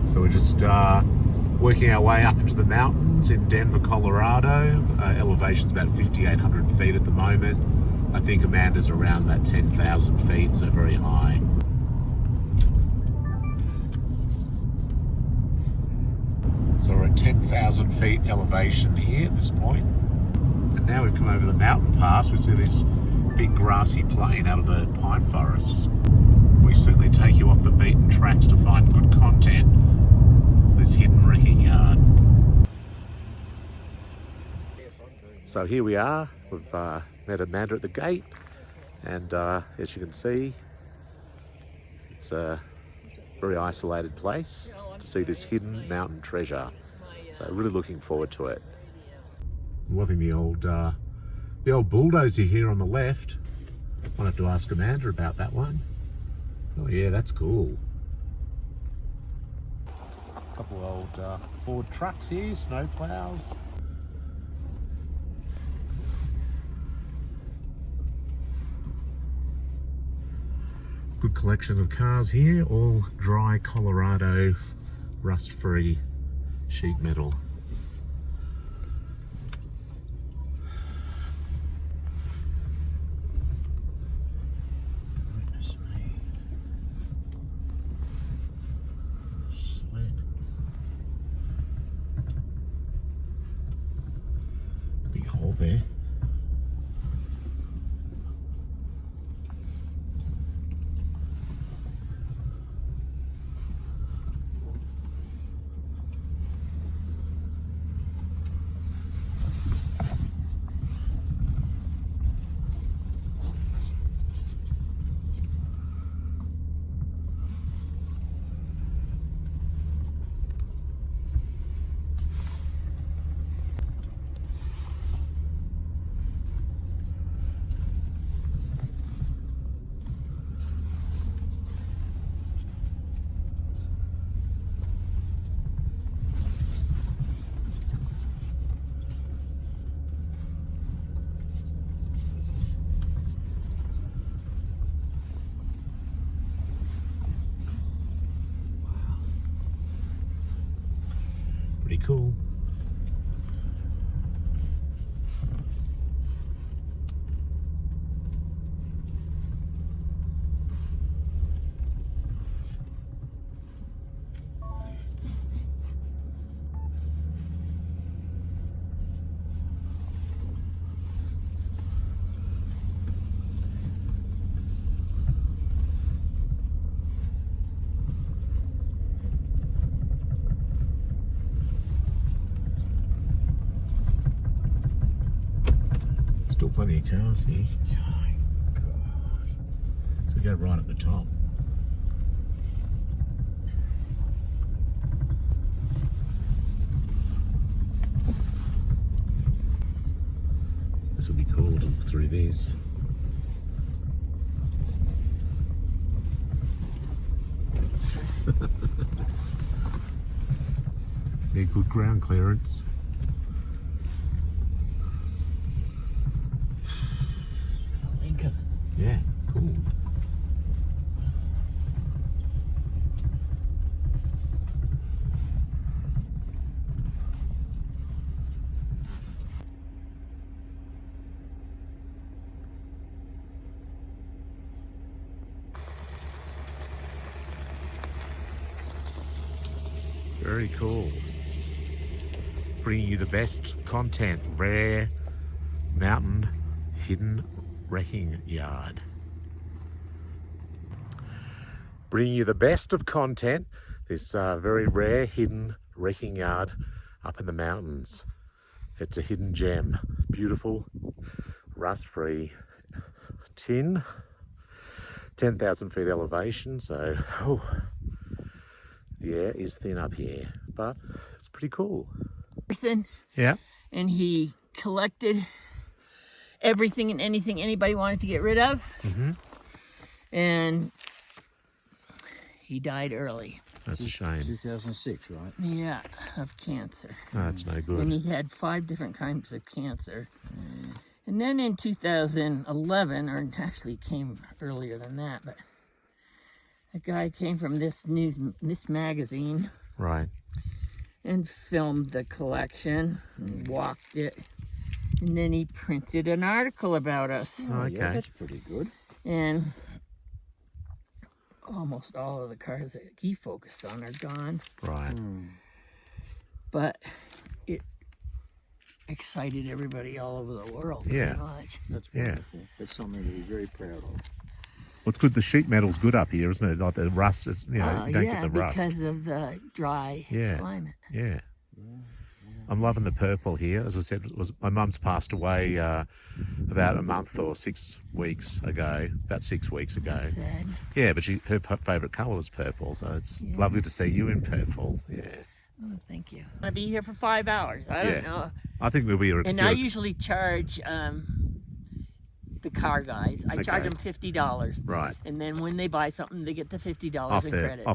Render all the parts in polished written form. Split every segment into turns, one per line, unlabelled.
So we're just working our way up into the mountains in Denver, Colorado. Elevation's about 5,800 feet at the moment. I think Amanda's around that 10,000 feet, so very high. So we're at 10,000 feet elevation here at this point. And now we've come over the mountain pass. We see this big grassy plain out of the pine forests. We certainly take you off the beaten tracks to find good content. This hidden wrecking yard. So here we are. We've met Amanda at the gate, and as you can see, it's a very isolated place to see this hidden mountain treasure. So really looking forward to it. Loving the old bulldozer here on the left. Might have to ask Amanda about that one. Oh yeah, that's cool. A couple of old Ford trucks here, snow plows. Good collection of cars here, all dry Colorado, rust-free sheet metal. Goodness me. Sled. Big hole there. Pretty cool. Still plenty of cars here. Oh my God. So go right at the top. This will be cool to look through these. Yeah, good ground clearance. Yeah, cool. Very cool. Bringing you the best content, rare mountain hidden wrecking yard. Bringing you the best of content, this very rare hidden wrecking yard up in the mountains. It's a hidden gem, beautiful, rust-free tin, 10,000 feet elevation, so the air is thin up here, but it's pretty cool. Yeah.
And he collected everything and anything anybody wanted to get rid of.
Mm-hmm.
And he died early.
That's a shame.
2006, right?
Yeah, of cancer.
Oh, that's no
And
good.
he had 5 different kinds of cancer. And then in 2011, or actually came earlier than that, but a guy came from this magazine
Right.
and filmed the collection and walked it. And then he printed an article about us.
Oh,
Okay.
yeah, that's pretty good.
And almost all of the cars that he focused on are gone.
Right.
But it excited everybody all over the world
Yeah.
pretty much.
That's
Yeah.
wonderful. That's something to be very proud of.
Well, it's good. The sheet metal's good up here, isn't it? Like the rust, it's, you know, you don't
yeah,
get the rust.
because of the dry
Yeah.
climate.
Yeah. I'm loving the purple here. As I said, my mum's passed away about a month or 6 weeks ago. About 6 weeks ago.
Sad.
Yeah, but her favourite colour was purple, so it's lovely to see you in purple. Yeah.
Oh, thank you. I'll be here for 5 hours. I
Yeah.
don't know.
I think we'll be.
And I usually charge the car guys. I charge
Okay.
them $50.
Right.
And then when they buy something, they get the $50 in credit.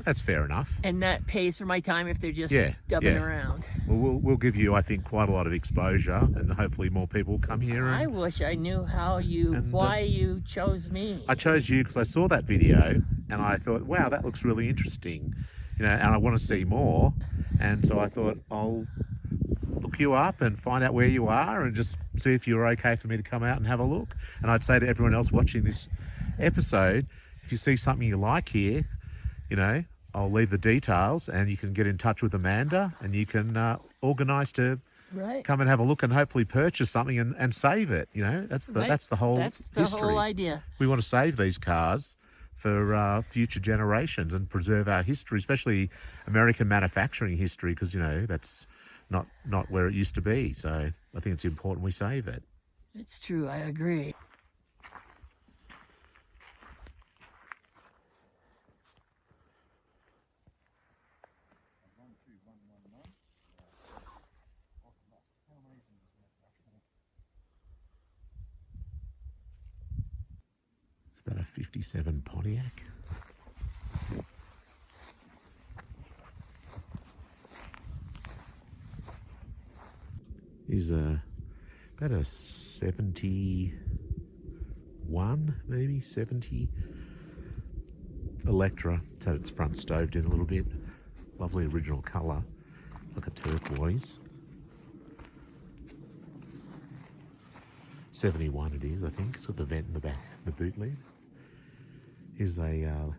That's fair enough.
And that pays for my time if they're just
Yeah,
dubbing
yeah.
around.
Well, we'll give you, I think, quite a lot of exposure, and hopefully more people will come here.
I
And
wish I knew why you chose me.
I chose you because I saw that video, and I thought, wow, that looks really interesting, you know, and I want to see more. And so I thought I'll look you up and find out where you are, and just see if you're okay for me to come out and have a look. And I'd say to everyone else watching this episode, if you see something you like here, you know, I'll leave the details, and you can get in touch with Amanda, and you can organise to
Right.
come and have a look and hopefully purchase something and save it. You know, that's the
Right.
that's the whole
That's the
history.
whole idea.
We want to save these cars for future generations and preserve our history, especially American manufacturing history, because, you know, that's not where it used to be. So I think it's important we save it.
It's true. I agree.
It's about a 57 Pontiac. He's about a 71, maybe 70 Electra. It's had its front stoved in a little bit. Lovely original colour, like a turquoise. 71 it is, I think. It's got the vent in the back, the boot lid. Here's a,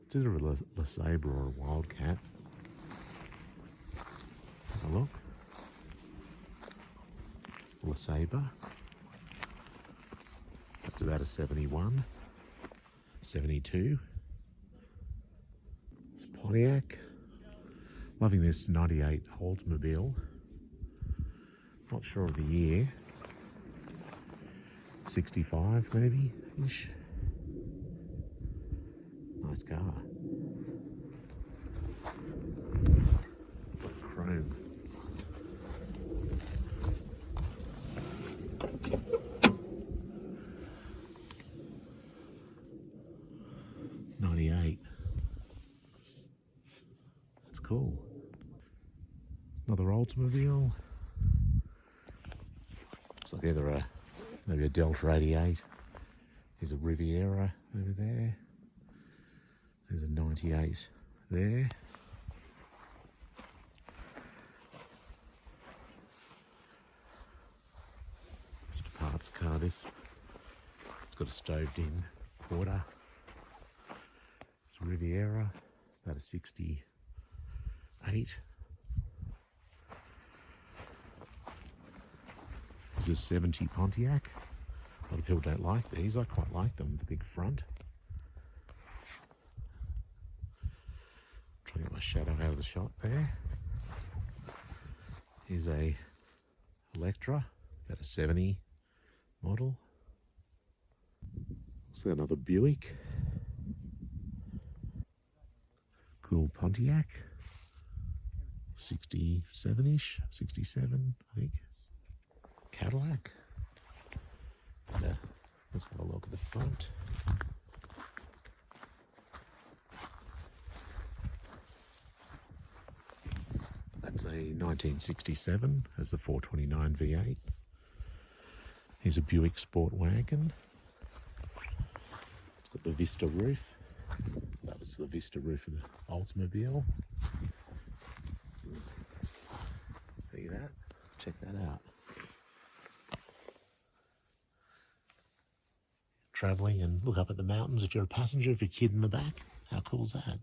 it's either a LeSabre or a Wildcat. Let's have a look. LeSabre. That's about a 71. 72. It's Pontiac. Loving this 98 Oldsmobile. Not sure of the year. 65 maybe ish. Nice car. Chrome. '98. That's cool. Another Oldsmobile. Looks like either maybe a Delta 88. There's a Riviera over there. There's a 98 there. Just a parts car, this. It's got a stoved in quarter. It's a Riviera, about a 68. This is a 70 Pontiac. A lot of people don't like these. I quite like them, the big front. Try to get my shadow out of the shot there. Here's a Electra, about a 70 model. Also another Buick. Cool Pontiac. 67-ish, 67, I think. Cadillac. Let's have a look at the front. That's a 1967, has the 429 V8. Here's a Buick Sport Wagon. It's got the Vista roof. That was the Vista roof of the Oldsmobile. Check that out. Travelling and look up at the mountains if you're a passenger, if you're a kid in the back. How cool is that?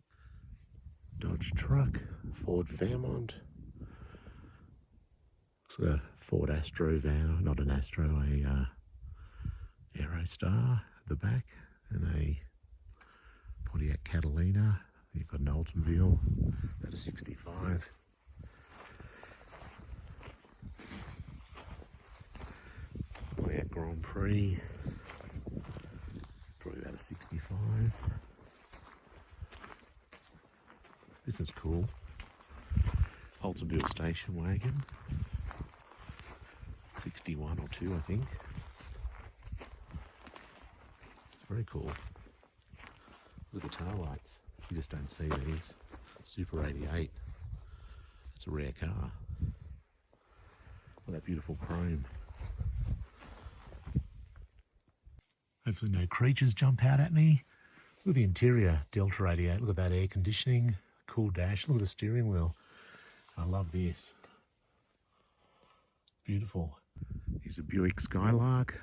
Dodge truck, Ford Fairmont. Looks like a Ford Astro van, not an Astro, a Aerostar at the back, and a Pontiac Catalina. You've got an Oldsmobile, about a 65. Pontiac Grand Prix, probably about a 65. This is cool. Oldsmobile station wagon. 61 or 2, I think. It's very cool. Look at the tail lights. You just don't see these. Super 88. It's a rare car. Look at that beautiful chrome. Hopefully no creatures jump out at me. Look at the interior, Delta 88. Look at that air conditioning. Cool dash. Look at the steering wheel. I love this. Beautiful. Here's a Buick Skylark.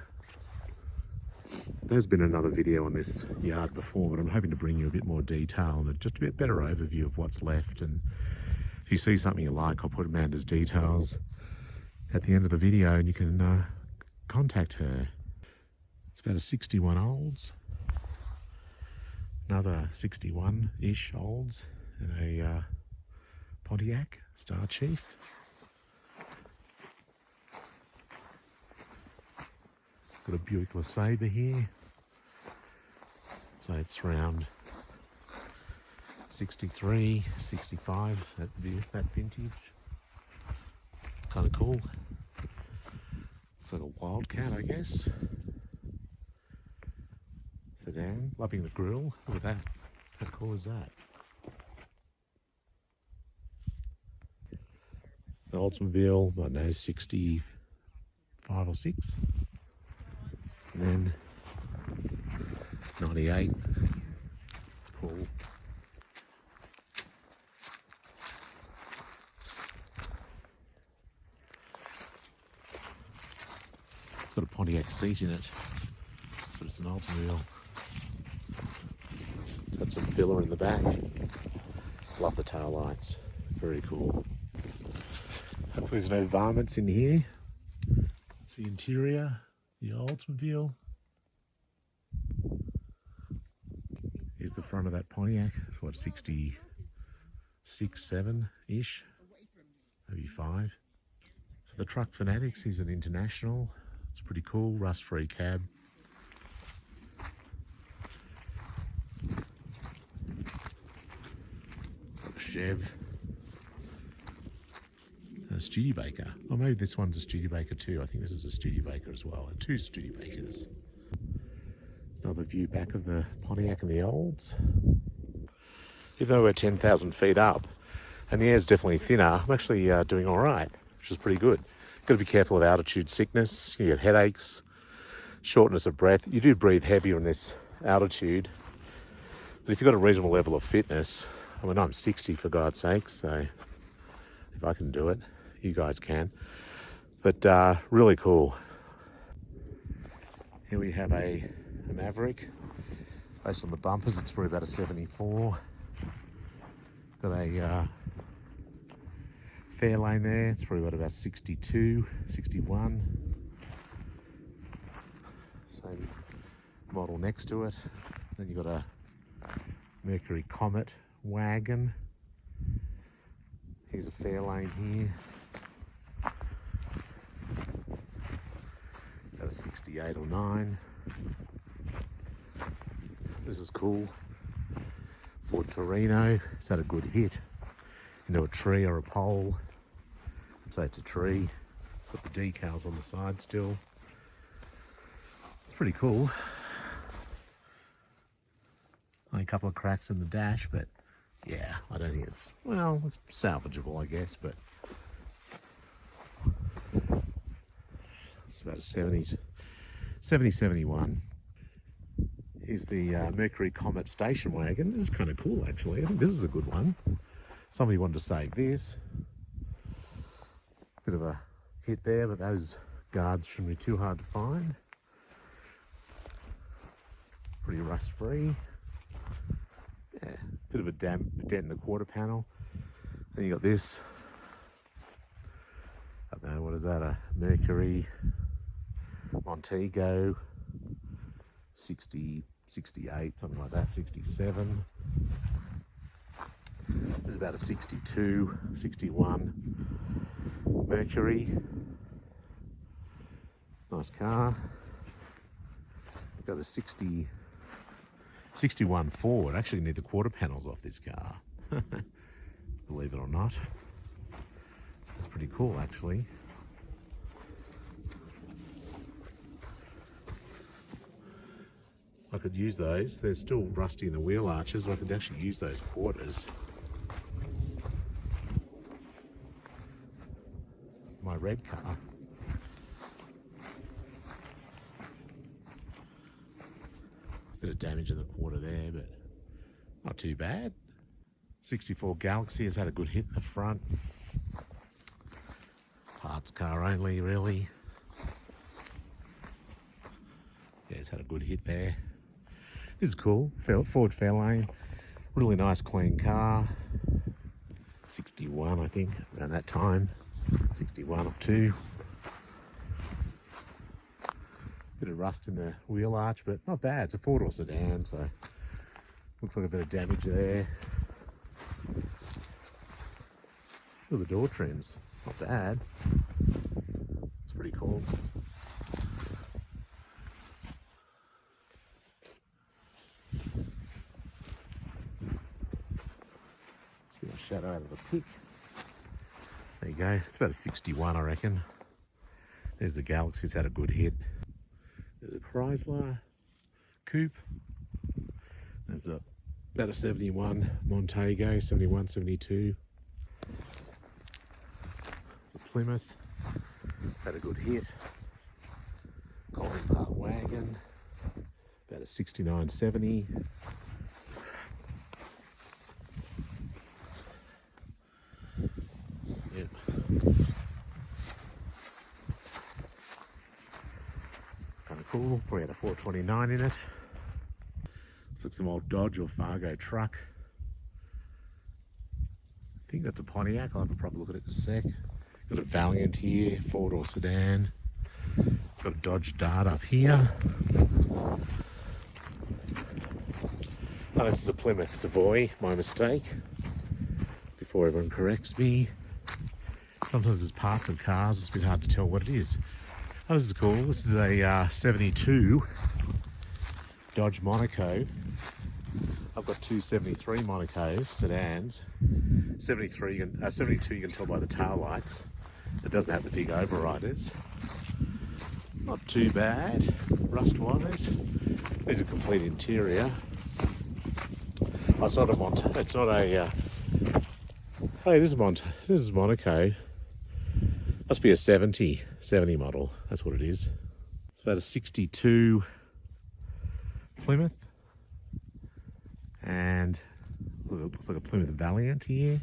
There's been another video on this yard before, but I'm hoping to bring you a bit more detail and just a bit better overview of what's left. And if you see something you like, I'll put Amanda's details at the end of the video and you can contact her. It's about a 61 Olds, another 61-ish Olds, and a Pontiac Star Chief. Got a Buick LeSabre here. So it's around 63, 65, that vintage. It's kind of cool. Looks like a Wildcat, I guess. Sedan, loving the grille. Look at that. How cool is that? The Oldsmobile, I don't know, 65 or 6. And then 98. It's cool. It's got a Pontiac seat in it, but it's an Oldsmobile. It's got some filler in the back. Love the tail lights. Very cool. Hopefully there's no varmints in here. It's the interior, the Oldsmobile. Here's the front of that Pontiac. It's what, 66, 7-ish, maybe 5. So the Truck Fanatics is an International. It's pretty cool, rust-free cab. It's like a Chev. A Studebaker. Or maybe this one's a Studebaker too. I think this is a Studebaker as well. 2 Studebakers. Another view back of the Pontiac and the Olds. Even though we're 10,000 feet up and the air's definitely thinner, I'm actually doing all right, which is pretty good. Got to be careful of altitude sickness. You get headaches, shortness of breath. You do breathe heavier in this altitude. But if you've got a reasonable level of fitness, I mean, I'm 60 for God's sake, so if I can do it, you guys can. But really cool. Here we have a Maverick. Based on the bumpers, it's probably about a 74. Got a Fairlane there. It's probably got about 62, 61. Same model next to it. Then you've got a Mercury Comet wagon. Here's a Fairlane here. Got a 68 or 9. This is cool. Ford Torino. It's had a good hit into a tree or a pole. I'd say it's a tree. It's got the decals on the side still. It's pretty cool. Only a couple of cracks in the dash, but yeah, I don't think it's, well, it's salvageable, I guess, but it's about a 70, 71. Here's the Mercury Comet station wagon. This is kind of cool, actually. I think this is a good one. Somebody wanted to save this. Bit of a hit there, but those guards shouldn't be too hard to find. Pretty rust free. Yeah, bit of a dent in the quarter panel. Then you got this. I don't know, what is that? A Mercury Montego 60, 68, something like that, 67. This is about a 62, 61 Mercury. Nice car. Got a 61 Ford. Actually need the quarter panels off this car. Believe it or not. It's pretty cool actually. I could use those. They're still rusty in the wheel arches, but I could actually use those quarters. My red car. Bit of damage in the quarter there, but not too bad. 64 Galaxy has had a good hit in the front. Parts car only, really. Yeah, it's had a good hit there. This is cool. Ford Fairlane. Really nice, clean car. 61, I think, around that time. 61 or 2. Bit of rust in the wheel arch, but not bad. It's a 4-door sedan, so looks like a bit of damage there. Look at the door trims. Not bad. It's pretty cool. Let's get a shadow out of the pic. There you go. It's about a 61, I reckon. There's the Galaxy. It's had a good hit. There's a Chrysler Coupe. There's about a 71 Montego, 71, 72. There's a Plymouth. It's had a good hit. Colin Park Wagon. About a 69, 70. Yep. Kind of cool. Probably had a 429 in it. Looks like some old Dodge or Fargo truck. I think that's a Pontiac. I'll have a proper look at it in a sec. Got a Valiant here, 4-door sedan. Got a Dodge Dart up here. Oh, this is a Plymouth Savoy, my mistake. Before everyone corrects me. Sometimes there's parts of cars, it's a bit hard to tell what it is. Oh, this is cool. This is a 72 Dodge Monaco. I've got two 73 Monacos, sedans. 72 you can tell by the tail lights. It doesn't have the big overriders. Not too bad, rust-wise. There's a complete interior. Oh, it's not a it's not a, oh, it is this is Monaco. Must be a 70 model, that's what it is. It's about a 62 Plymouth. And it looks like a Plymouth Valiant here.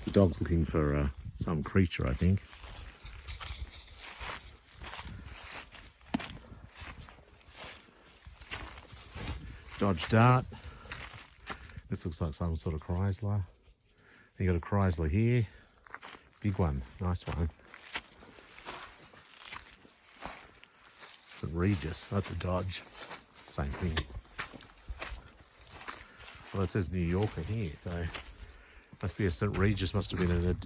The dog's looking for some creature, I think. Dodge Dart. This looks like some sort of Chrysler. You got a Chrysler here. Big one, nice one. St. Regis, that's a Dodge. Same thing. Well, it says New Yorker here, so must be a St. Regis. Must have been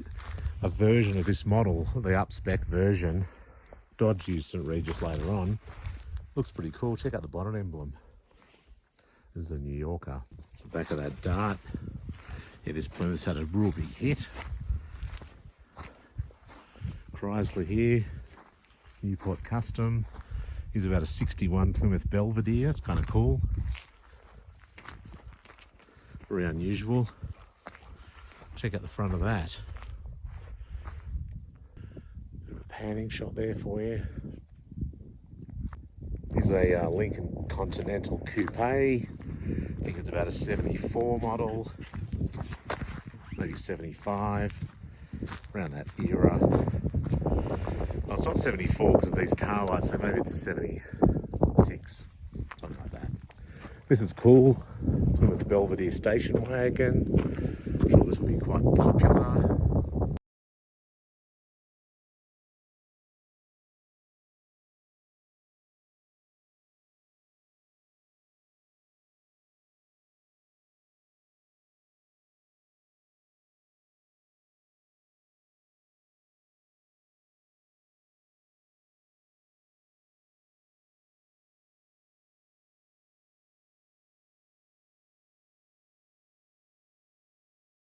a version of this model, the up-spec version. Dodge used St. Regis later on. Looks pretty cool. Check out the bonnet emblem. This is a New Yorker. It's the back of that Dart. Yeah, this Plymouth's had a real big hit. Chrysler here. Newport Custom. Here's about a 61 Plymouth Belvedere. It's kind of cool. Very unusual. Check out the front of that. Bit of a panning shot there for you. Here's a Lincoln Continental Coupe. I think it's about a 74 model, maybe 75. around that era. Well, it's not 74 because of these tail lights, so maybe it's a 76, something like that. This is cool. Plymouth Belvedere station wagon. I'm sure this will be quite popular.